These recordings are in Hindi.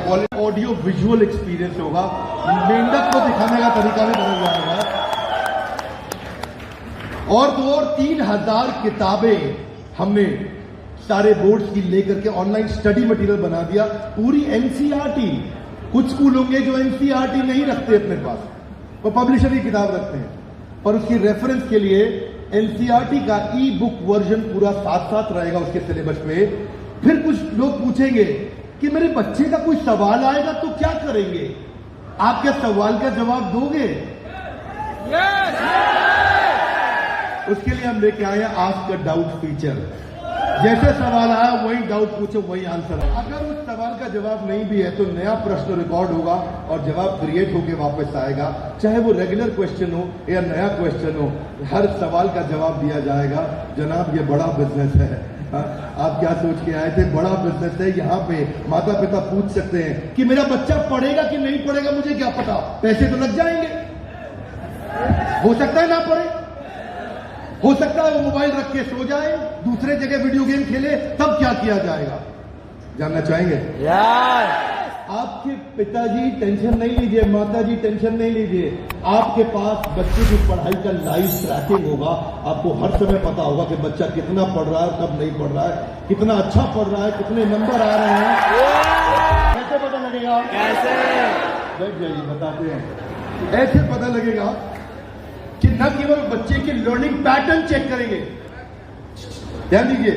क्वालिटी ऑडियो विजुअल एक्सपीरियंस होगा। मेंढक को दिखाने का तरीका भी बदल जाएगा। और 2 और 3,000 किताबें हमने सारे बोर्ड्स की लेकर के ऑनलाइन स्टडी मटेरियल बना दिया। पूरी एनसीईआरटी, कुछ स्कूल होंगे जो एनसीईआरटी नहीं रखते अपने पास, वो पब्लिशर की किताब रखते हैं, पर उसकी रेफरेंस के लिए एनसीईआरटी का ई बुक वर्जन पूरा साथ साथ रहेगा उसके सिलेबस पे। फिर कुछ लोग पूछेंगे कि मेरे बच्चे का कोई सवाल आएगा तो क्या करेंगे? आप क्या सवाल का जवाब दोगे? उसके लिए हम लेके आए आस्क अ डाउट फीचर। जैसे सवाल आया वही डाउट पूछो, वही आंसर है। अगर उस सवाल का जवाब नहीं भी है तो नया प्रश्न रिकॉर्ड होगा और जवाब क्रिएट होकर वापस आएगा। चाहे वो रेगुलर क्वेश्चन हो या नया क्वेश्चन हो, हर सवाल का जवाब दिया जाएगा। जनाब ये बड़ा बिजनेस है। आप क्या सोच के आए थे? बड़ा बिजनेस है। यहाँ पे माता पिता पूछ सकते हैं कि मेरा बच्चा पढ़ेगा कि नहीं पढ़ेगा, मुझे क्या पता, पैसे तो लग जाएंगे। हो सकता है ना पढ़े, हो सकता है वो मोबाइल रख के सो जाए, दूसरे जगह वीडियो गेम खेले, तब क्या किया जाएगा? जानना चाहेंगे? आपके पिताजी टेंशन नहीं लीजिए, माताजी टेंशन नहीं लीजिए। आपके पास बच्चे की पढ़ाई का लाइव ट्रैकिंग होगा। आपको हर समय पता होगा कि बच्चा कितना पढ़ रहा है, कब नहीं पढ़ रहा है, कितना अच्छा पढ़ रहा है, कितने नंबर आ रहे हैं। कैसे पता लगेगा? कैसे? बैठ जाइए, बताते हैं। ऐसे पता लगेगा कि न केवल बच्चे के लर्निंग पैटर्न चेक करेंगे, ध्यान दीजिए,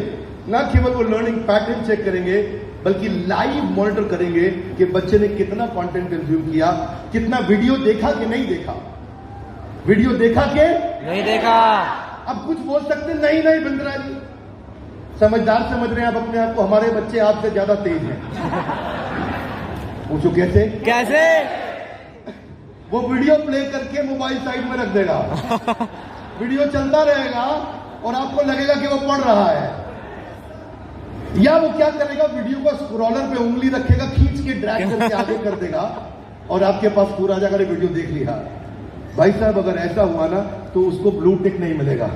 न केवल वो लर्निंग पैटर्न चेक करेंगे बल्कि लाइव मॉनिटर करेंगे कि बच्चे ने कितना कंटेंट कंज्यूम किया, कितना वीडियो देखा कि नहीं देखा, वीडियो देखा कि नहीं देखा। अब कुछ बोल सकते नहीं नहीं बिंद्रा जी, समझदार समझ रहे हैं आप अपने आप को, हमारे बच्चे आपसे ज्यादा तेज हैं। पूछो कैसे? कैसे? वो वीडियो प्ले करके मोबाइल साइड में रख देगा, वीडियो चलता रहेगा और आपको लगेगा कि वो पढ़ रहा है। या वो क्या करेगा, वीडियो को स्क्रॉलर पे उंगली रखेगा, खींच के ड्रैग करके आगे कर देगा और आपके पास पूरा जाकर वीडियो देख लिया। भाई साहब अगर ऐसा हुआ ना तो उसको ब्लू टिक नहीं मिलेगा।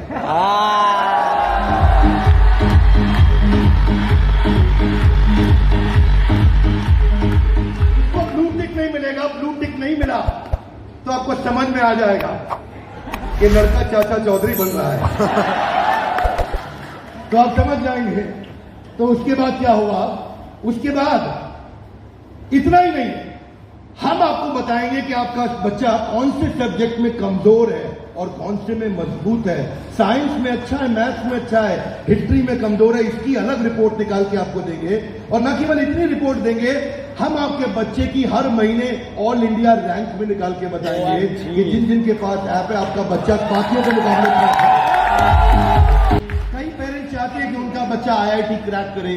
उसको ब्लू टिक नहीं मिलेगा। ब्लू टिक नहीं मिला तो आपको समझ में आ जाएगा कि लड़का चाचा चौधरी बन रहा है। तो आप समझ जाएंगे। तो उसके बाद क्या होगा? उसके बाद इतना ही नहीं, हम आपको बताएंगे कि आपका बच्चा कौन से सब्जेक्ट में कमजोर है और कौन से में मजबूत है। साइंस में अच्छा है, मैथ्स में अच्छा है, हिस्ट्री में कमजोर है, इसकी अलग रिपोर्ट निकाल के आपको देंगे। और न केवल इतनी रिपोर्ट देंगे, हम आपके बच्चे की हर महीने ऑल इंडिया रैंक में निकाल के बताएंगे कि जिन जिन के पास ऐप है आपका बच्चा बाकियों के मुकाबले है। कई पेरेंट्स चाहते हैं कि उनका बच्चा आईआईटी क्रैक करे,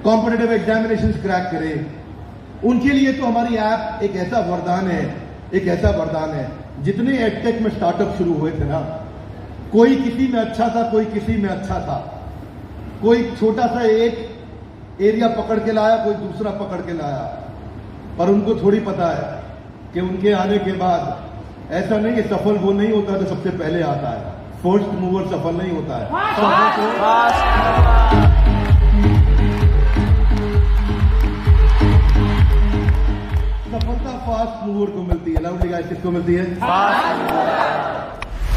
कॉम्पिटिटिव एग्जामिनेशन क्रैक करे। उनके लिए तो हमारी ऐप एक ऐसा वरदान है, एक ऐसा वरदान है। जितने एडटेक में स्टार्टअप शुरू हुए थे ना, कोई किसी में अच्छा था, कोई किसी में अच्छा था, कोई छोटा सा एक एरिया पकड़ के लाया, कोई दूसरा पकड़ के लाया, पर उनको थोड़ी पता है कि उनके आने के बाद ऐसा नहीं कि सफल वो नहीं होता जो सबसे पहले आता है। फर्स्ट मूवर सफल नहीं होता है। सफलता फास्ट मूवर को मिलती है। लाउडली गाइस, किसको मिलती है?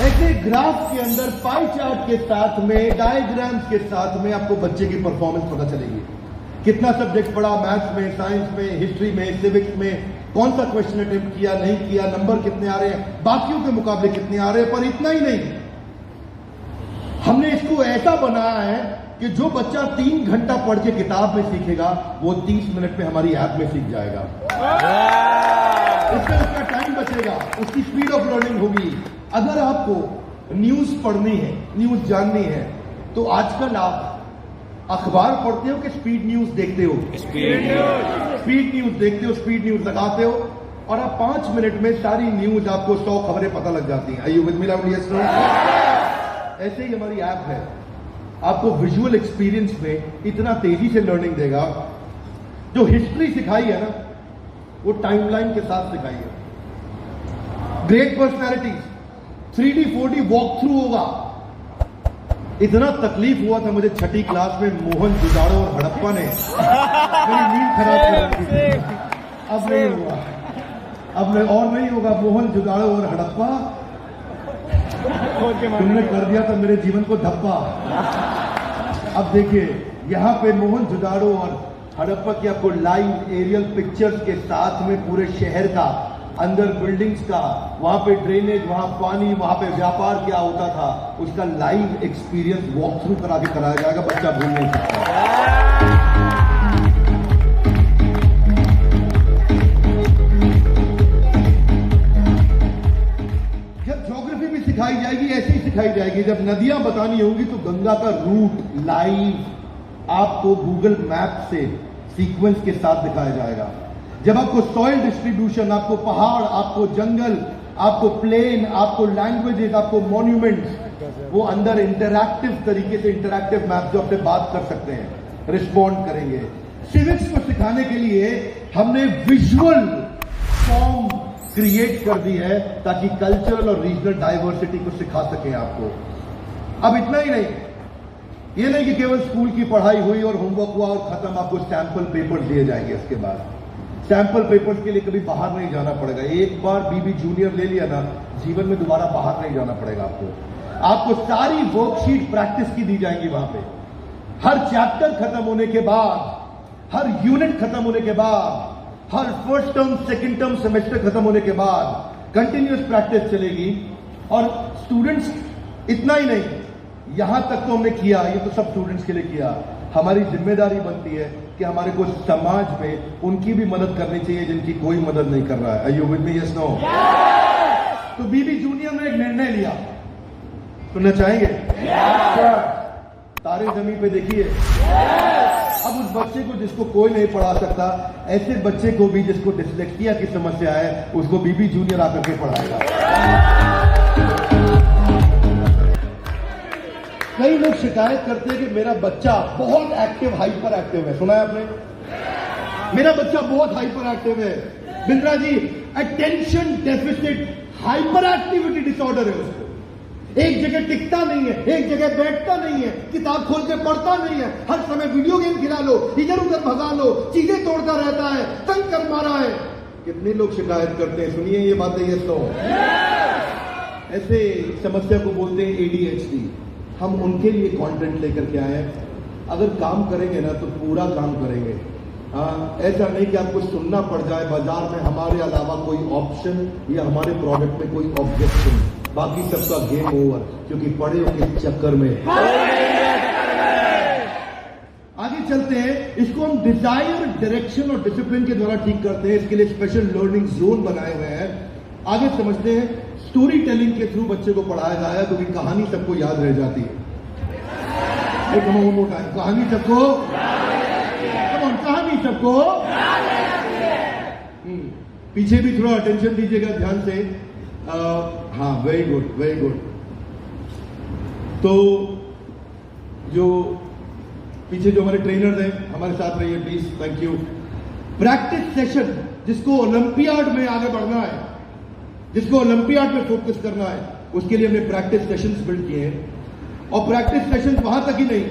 ऐसे ग्राफ के अंदर पाई चार्ट के साथ में, डायग्राम्स के साथ में आपको बच्चे की परफॉर्मेंस पता चलेगी। कितना सब्जेक्ट पढ़ा, मैथ्स में, साइंस में, हिस्ट्री में, सिविक्स में, कौन सा क्वेश्चन अटेम्प्ट किया, नहीं किया, नंबर कितने आ रहे हैं, बाकियों के मुकाबले कितने आ रहे हैं। पर इतना ही नहीं, हमने इसको ऐसा बनाया है कि जो बच्चा 3 घंटा पढ़ के किताब में सीखेगा, वो 30 मिनट में हमारी ऐप में सीख जाएगा। उससे उसका टाइम बचेगा, उसकी स्पीड ऑफ लर्निंग होगी। अगर आपको न्यूज पढ़नी है, न्यूज जाननी है, तो आजकल आप अखबार पढ़ते हो कि स्पीड न्यूज देखते हो? स्पीड न्यूज देखते हो, स्पीड न्यूज लगाते हो और आप 5 मिनट में सारी न्यूज, आपको 100 खबरें पता लग जाती हैं। Are you with me? ऐसे ही हमारी ऐप है, आपको विजुअल एक्सपीरियंस में इतना तेजी से लर्निंग देगा। जो हिस्ट्री सिखाई है ना, वो टाइमलाइन के साथ सिखाई है। Great personalities 3D 4D walk through होगा। इतना तकलीफ हुआ था मुझे 6ठी क्लास में मोहन जुदाड़ो और हड़प्पा ने मेरी नींद खराब कर दी थी। अब और नहीं होगा मोहन जुदाड़ो और हड़प्पा, तुमने कर दिया था मेरे जीवन को धप्पा। अब देखिए यहां पे मोहन जुदाड़ो और हड़प्पा की आपको लाइव एरियल पिक्चर्स के साथ में पूरे शहर का, अंदर बिल्डिंग्स का, वहां पे ड्रेनेज, वहां पानी, वहां पे व्यापार क्या होता था, उसका लाइव एक्सपीरियंस वॉक थ्रू करा के कराया जाएगा। बच्चा भूल नहीं सकता। सिखाई जाएगी, ऐसे ही सिखाई जाएगी। जब नदियां बतानी होंगी तो गंगा का रूट लाइव आपको गूगल मैप से सीक्वेंस के साथ दिखाया जाएगा। जब आपको सॉइल डिस्ट्रीब्यूशन, आपको पहाड़, आपको जंगल, आपको प्लेन, आपको लैंग्वेजेस, आपको मॉन्यूमेंट्स, वो अंदर इंटरैक्टिव तरीके से, इंटरैक्टिव मैप जो आपसे बात कर सकते हैं, रिस्पॉन्ड करेंगे। सिविक्स को सिखाने के लिए हमने विजुअल फॉर्म क्रिएट कर दी है ताकि कल्चरल और रीजनल डाइवर्सिटी को सिखा सके आपको। अब इतना ही नहीं, ये नहीं कि केवल स्कूल की पढ़ाई हुई और होमवर्क हुआ और खत्म, आपको सैंपल पेपर दिए जाएंगे। इसके बाद सैंपल पेपर्स के लिए कभी बाहर नहीं जाना पड़ेगा। एक बार बीबी जूनियर ले लिया ना, जीवन में दोबारा बाहर नहीं जाना पड़ेगा आपको सारी वर्कशीट प्रैक्टिस की दी जाएंगी वहां पे। हर चैप्टर खत्म होने के बाद, हर यूनिट खत्म होने के बाद, हर first term, second term, semester खत्म होने के बाद कंटिन्यूअस प्रैक्टिस चलेगी। और स्टूडेंट्स, इतना ही नहीं, यहां तक तो हमने किया, ये तो सब स्टूडेंट्स के लिए किया। हमारी जिम्मेदारी बनती है कि हमारे को समाज में उनकी भी मदद करनी चाहिए जिनकी कोई मदद नहीं कर रहा है। Are you with me? Yes, no? तो बीबी जूनियर ने एक निर्णय लिया, सुनना चाहेंगे? तारे जमीन पे देखिए। अब उस बच्चे को जिसको कोई नहीं पढ़ा सकता, ऐसे बच्चे को भी जिसको डिसलेक्सिया की समस्या है, उसको बीबी जूनियर आकर के पढ़ाएगा। कई लोग शिकायत करते हैं कि मेरा बच्चा बहुत एक्टिव, हाइपर एक्टिव है। सुना है आपने? मेरा बच्चा बहुत हाइपर एक्टिव है। Bindra ji, attention deficit hyperactivity disorder है उसको। एक जगह टिकता नहीं है, एक जगह बैठता नहीं है, किताब खोल के पढ़ता नहीं है, हर समय वीडियो गेम खिला लो, इधर उधर भगा लो, चीजें तोड़ता रहता है, तंग कर मारा है। कितने लोग शिकायत करते हैं, सुनिए ये बातें। ये तो ऐसे समस्या को बोलते हैं ADHD। हम उनके लिए कंटेंट लेकर के आए हैं। अगर काम करेंगे ना तो पूरा काम करेंगे। हाँ, ऐसा नहीं कि आपको सुनना पड़ जाए बाजार में हमारे अलावा कोई ऑप्शन या हमारे प्रोडक्ट में कोई ऑब्जेक्शन, बाकी सबका गेम ओवर, क्योंकि पढ़े के चक्कर में। आगे चलते हैं। इसको हम डिजायर, डायरेक्शन और डिसिप्लिन के द्वारा ठीक करते हैं। इसके लिए स्पेशल लर्निंग जोन बनाए हुए हैं। आगे समझते हैं। स्टोरी टेलिंग के थ्रू बच्चे को पढ़ाया जाए तो कहानी सबको याद रह जाती है। कहानी सबको, कहानी सबको पीछे भी थोड़ा अटेंशन दीजिएगा ध्यान से। हाँ, वेरी गुड, वेरी गुड। तो जो पीछे जो हमारे ट्रेनर्स हैं, हमारे साथ रहिए please, thank you. Practice session, जिसको ओलंपियाड में आगे बढ़ना है, जिसको ओलंपियाड में फोकस करना है, उसके लिए हमने प्रैक्टिस सेशंस बिल्ड किए हैं। और प्रैक्टिस सेशंस वहां तक ही नहीं,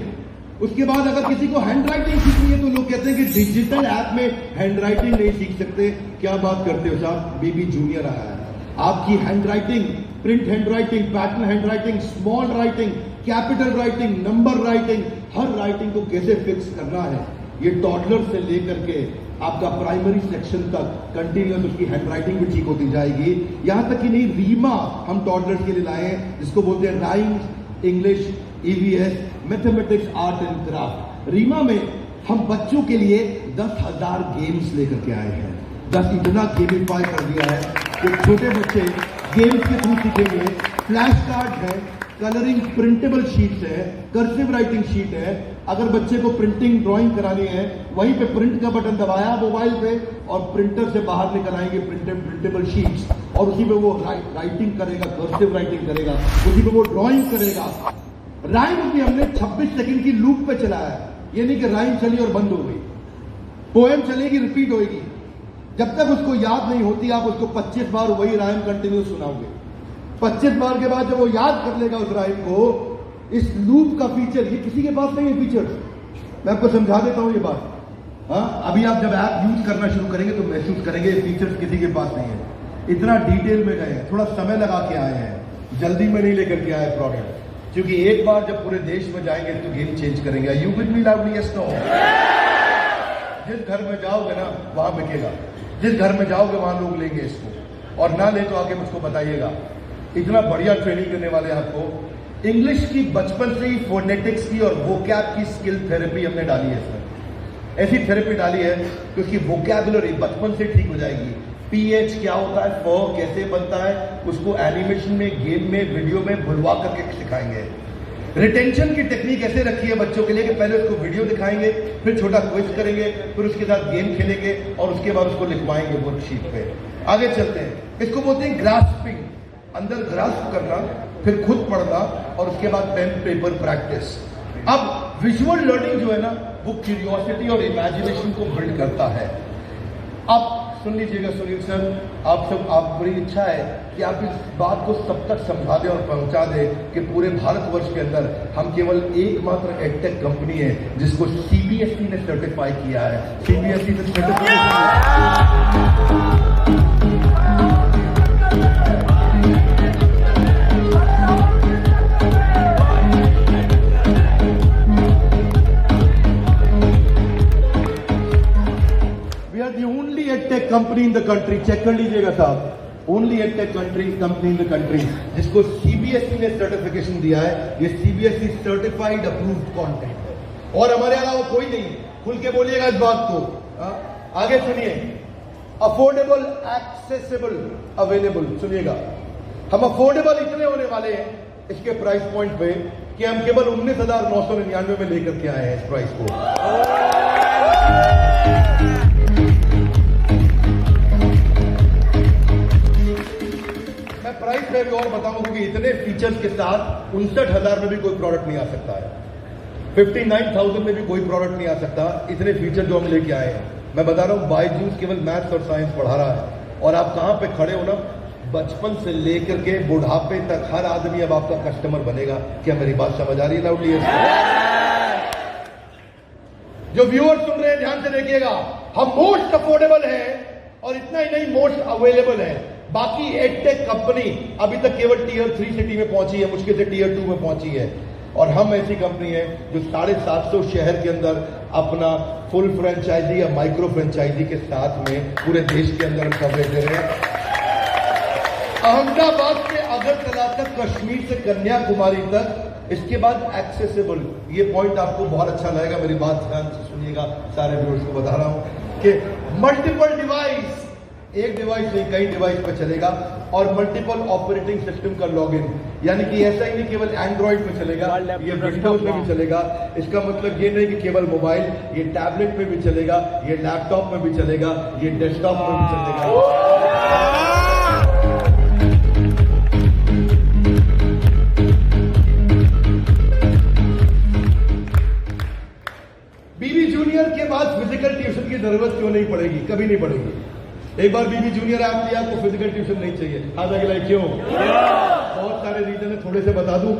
उसके बाद अगर किसी को हैंड राइटिंग सीखनी है तो लोग कहते हैं कि डिजिटल ऐप में हैंड राइटिंग नहीं सीख सकते। क्या बात करते हो साहब, बीबी जूनियर आया है। आपकी handwriting, print handwriting, pattern handwriting, small writing, capital writing, number writing, हर राइटिंग को कैसे फिक्स करना है, ये टॉडलर से लेकर के आपका प्राइमरी सेक्शन तक कंटिन्यूअस उसकी हैंड राइटिंग भी ठीक होती जाएगी। यहां तक कि नहीं, रीमा हम टॉडलर्स के लिए लाए हैं, जिसको बोलते हैं rhymes, English, EVS, mathematics, art and craft. Reema में हम बच्चों के लिए 10,000 गेम्स लेकर के आए हैं। 10 इतना गेमिफाई कर दिया है कि छोटे बच्चे गेम्स के थ्रू सीखेंगे। फ्लैश कार्ड है, कलरिंग प्रिंटेबल शीट्स है, कर्सिव राइटिंग शीट है। अगर बच्चे को प्रिंटिंग ड्राइंग करानी है, वहीं पे प्रिंट का बटन दबाया मोबाइल पे और प्रिंटर से बाहर निकल आएंगे प्रिंटेबल शीट्स, और उसी पे वो राइटिंग करेगा, कर्सिव राइटिंग करेगा, उसी पे वो ड्राइंग करेगा। राइम भी हमने 26 सेकंड की लूप पे चलाया है। ये नहीं कि राइम चली और बंद हो गई, पोएम चलेगी, रिपीट होगी। जब तक उसको याद नहीं होती, आप उसको 25 बार वही राइम कंटिन्यू सुनाओगे। 25 बार के बाद जब वो याद कर लेगा उस राइम को, इस लूप का फीचर, ये किसी के पास नहीं है फीचर। मैं आपको समझा देता हूं ये बात। हाँ, अभी आप जब ऐप यूज करना शुरू करेंगे तो महसूस करेंगे फीचर्स किसी के पास नहीं है। इतना डिटेल में गए, थोड़ा समय लगा के आए हैं, जल्दी में नहीं लेकर के आए प्रोडक्ट, क्योंकि एक बार जब पूरे देश में जाएंगे तो गेम चेंज करेंगे। You will be loudly yes no. जिस घर में जाओगे ना वहां बिकेगा, जिस घर में जाओगे वहां लोग लेंगे इसको, और ना ले तो आगे मुझको बताइएगा। इतना बढ़िया ट्रेनिंग देने वाले हैं आपको। इंग्लिश की बचपन से ही फोनेटिक्स की और वोकैब की स्किल थेरेपी हमने डाली है इसमें। ऐसी थेरेपी डाली है कि उसकी वोकैबुलरी बचपन से ठीक हो जाएगी। पीएच क्या होता है, फ कैसे बनता है, उसको एनिमेशन में, गेम में, वीडियो में बुलवा करके सिखाएंगे। रिटेंशन की टेक्निक ऐसे रखी है बच्चों के लिए कि पहले उसको वीडियो दिखाएंगे, फिर छोटा क्विज करेंगे, फिर उसके साथ गेम खेलेंगे और उसके बाद उसको लिखवाएंगे वर्कशीट पे। आगे चलते हैं, इसको बोलते हैं ग्रास्पिंग, अंदर ग्रास्प करना, फिर खुद पढ़ना और उसके बाद पेन पेपर प्रैक्टिस। अब विजुअल लर्निंग जो है ना वो क्यूरियोसिटी और इमेजिनेशन को बिल्ड करता है। अब सुन लीजिएगा सुनील सर, आप बड़ी इच्छा है कि आप इस बात को सब तक समझा दें और पहुंचा दें कि पूरे भारतवर्ष के अंदर हम केवल एकमात्र एडटेक कंपनी है जिसको सीबीएसई ने सर्टिफाई किया है। सीबीएसई ने edtech company in the country, check कर लीजिएगा साहब, only edtech company in the country जिसको सीबीएसई ने सर्टिफिकेशन दिया है। ये सीबीएसई सर्टिफाइड अप्रूव्ड कंटेंट है और हमारे अलावा कोई नहीं। खुल के बोलिएगा इस बात को। आगे सुनिए, अफोर्डेबल, एक्सेसिबल, अवेलेबल। सुनिएगा, हम अफोर्डेबल इतने होने वाले हैं इसके प्राइस पॉइंट पे कि हम केवल 19,999 में लेकर के आए हैं इस प्राइस को। प्राइस में भी और बताऊंगा कि इतने फीचर्स के साथ 59,000 में भी कोई प्रोडक्ट नहीं आ सकता है, 59,000 में भी कोई प्रोडक्ट नहीं आ सकता। इतने फीचर जो हम लेके आए हैं, मैं बता रहा हूं, बायजूस केवल मैथ्स और साइंस पढ़ा रहा है और आप कहां पे खड़े हो ना, बचपन से लेकर के बुढ़ापे तक हर आदमी अब आपका कस्टमर बनेगा। क्या मेरी बात समझ आ रही है लाउडली? जो व्यूअर सुन रहे हैं ध्यान से देखिएगा, हम मोस्ट अफोर्डेबल है और इतना ही नहीं मोस्ट अवेलेबल है। बाकी एडटेक कंपनी अभी तक केवल टीयर 3 सिटी में पहुंची है, मुश्किल से टीयर 2 में पहुंची है, और हम ऐसी कंपनी है जो 750 शहर के अंदर अपना फुल फ्रेंचाइजी या माइक्रो फ्रेंचाइजी के साथ में पूरे देश के अंदर कवरेज दे रहे हैं। अहमदाबाद से अगरतला तक, कश्मीर से कन्याकुमारी तक, इसके बाद एक्सेसिबल। ये पॉइंट आपको बहुत अच्छा लगेगा, मेरी बात ध्यान से सुनिएगा, सारे व्यूअर्स को बता रहा हूं कि मल्टीपल डिवाइस, एक डिवाइस नहीं कई डिवाइस पर चलेगा, और मल्टीपल ऑपरेटिंग सिस्टम का लॉगिन, यानी कि ऐसा ही नहीं केवल एंड्रॉइड में चलेगा, ये विंडोज में भी चलेगा। इसका मतलब ये नहीं कि केवल मोबाइल, ये टैबलेट में भी चलेगा, ये लैपटॉप में भी चलेगा, ये डेस्कटॉप में भी चलेगा। बीबी जूनियर के बाद फिजिकल ट्यूशन की जरूरत क्यों नहीं पड़ेगी? कभी नहीं पड़ेगी। एक बार बीबी जूनियर ऐप लिया आपको फिजिकल ट्यूशन नहीं चाहिए। हाथ आगे लाइक क्यों? बहुत सारे रीजन है, थोड़े से बता दूं।